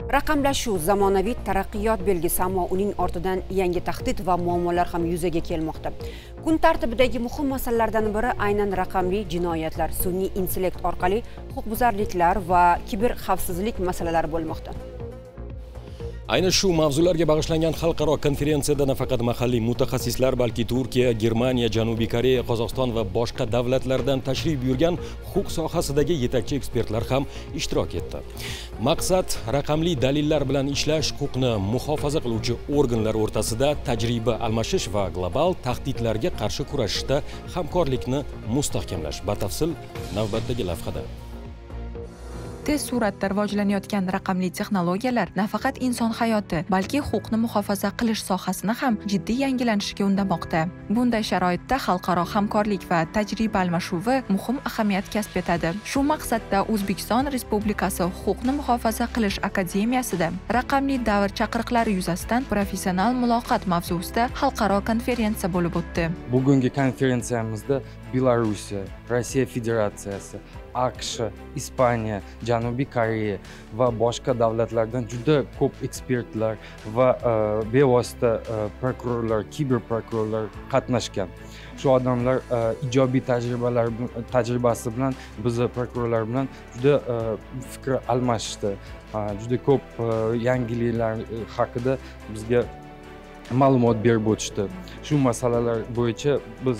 Raqamlashuv zamonaviy taraqqiyot belgisi, ammo uning ortidan yangi tahdid va muammolar ham yuzaga kelmoqda. Kun tartibidagi muhim masalalardan biri aynan raqamli jinoyatlar, sun'iy intellekt orqali huquqbuzarliklar va kiber xavfsizlik masalalari bo'lmoqda. Ayni shu mavzularga bag'ishlangan xalqaro konferensiyada nafaqat mahalliy mutaxassislar, balki Turkiya, Germaniya, Janubiy Koreya, Qozog'iston va boshqa davlatlardan tashrif buyurgan huquq sohasidagi yetakchi ekspertlar ham ishtirok etdi. Maqsad raqamli dalillar bilan ishlash, huquqni muhofaza qiluvchi organlar o'rtasida tajriba almashish va global tahdidlarga qarshi kurashishda hamkorlikni mustahkamlash. Batafsil navbatdagi lavhada. Tez suratda rivojlanayotgan raqamli texnologiyalar nafaqat inson hayoti, balki huquqni muhofaza qilish sohasini ham jiddiy yangilanishga undamoqda. Bunday sharoitda xalqaro hamkorlik va tajriba almashuvi muhim ahamiyat kasb etadi. Shu maqsadda O'zbekiston Respublikasi Huquqni muhofaza qilish akademiyasida raqamli davr chaqiriqlari yuzasidan professional muloqot mavzusida xalqaro konferensiya bo'lib o'tdi. Bugungi konferensiyamizda Belorussiya, Rossiya Federatsiyasi, AQSh, Ispaniya, Janubiy Koreya va boshqa davlatlardan juda ko'p ekspertlar va bevosita prokurorlar, kiber prokurorlar qatnashgan. Shu odamlar ijobiy tajribasi bilan biz prokurorlar bilan juda fikr almashishdi. Juda ko'p yangiliklar haqida bizga ma'lumot berib o'tishdi. Shu masalalar bo'yicha biz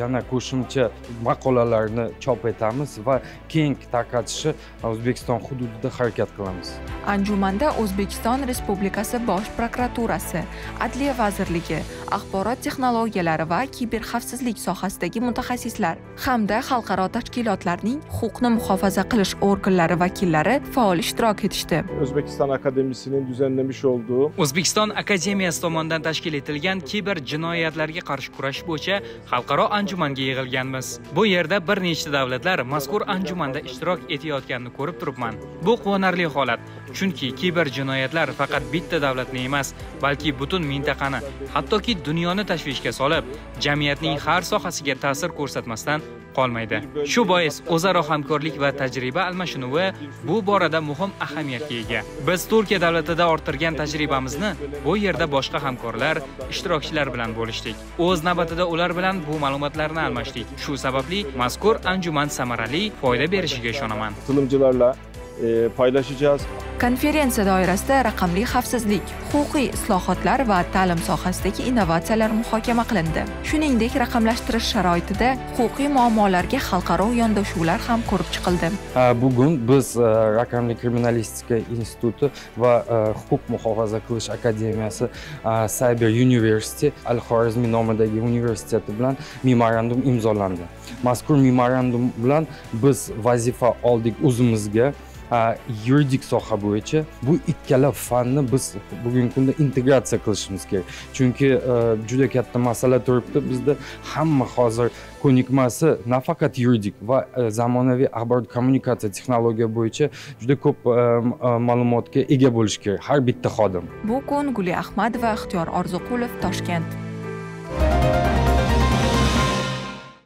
yana qo'shimcha maqolalarni chop etamiz va keng tarqatishni O'zbekiston hududida harakat qilamiz. Anjumanda O'zbekiston Respublikasi Bosh prokuraturasi, Adliya vazirligi, axborot texnologiyalari va kiber xavfsizlik sohasidagi mutaxassislar hamda xalqaro tashkilotlarning huquqni muhofaza qilish organlari vakillari faol ishtirok etishdi. O'zbekiston Akademiyasining düzenlemiş olduğu O'zbekiston Akademiyasi tomonidan tashkil etilgan kiber jinoyatlarga qarshi kurash bo'yicha xalqaro anjumanga yig'ilganmiz. Bu yerda bir nechta davlatlar mazkur anjumanda ishtirok etayotganini ko'rib turibman. Bu quvonarli holat, chunki kiber jinoyatlar faqat bitta davlatni emas, balki butun mintaqani, hattoki dunyoni tashvishga solib, jamiyatning har sohasiga ta'sir ko'rsatmasdan qolmaydi. Shu bois o'zaro hamkorlik va tajriba almashinuvi bu borada muhim ahamiyatga ega. Biz Turkiya davlatida orttirgan tajribamizni bu yerda boshqa hamkorlar, ishtirokchilar bilan bo'lishdik. O'z navbatida ular bilan bu ma'lumotlarni almashdik. Shu sababli mazkur anjuman samarali, foyda berishiga ishonaman. Katılımcılarla paylaşacağız. Konferensiya doirasida raqamli xavfsizlik, huquqiy islohotlar va ta'lim sohasidagi innovatsiyalar muhokama qilindi. Shuningdek, raqamlashtirish sharoitida huquqiy muammolarga xalqaro yondashuvlar ham ko'rib chiqildi. Bugun biz Raqamli kriminalistika instituti va huquq muhofaza qilish akademiyasi Cyber University Al-Xorazmiy nomidagi universiteti bilan memorandum imzolandi. Mazkur memorandum bilan biz vazifa oldik o'zimizga. Yuridik soha bo'yicha bu ikkala fanni biz bugungi kunda integratsiya qilishimiz kerak. Chunki juda katta masala turibdi. Bizda hamma hozir ko'nikmasi nafaqat yuridik va zamonaviy axborot kommunikatsiya texnologiya bo'yicha juda ko'p ma'lumotga ega bo'lish kerak har bitta xodim. Bu kun Guli Ahmad va Ixtiyor Orziqulov, Toshkent.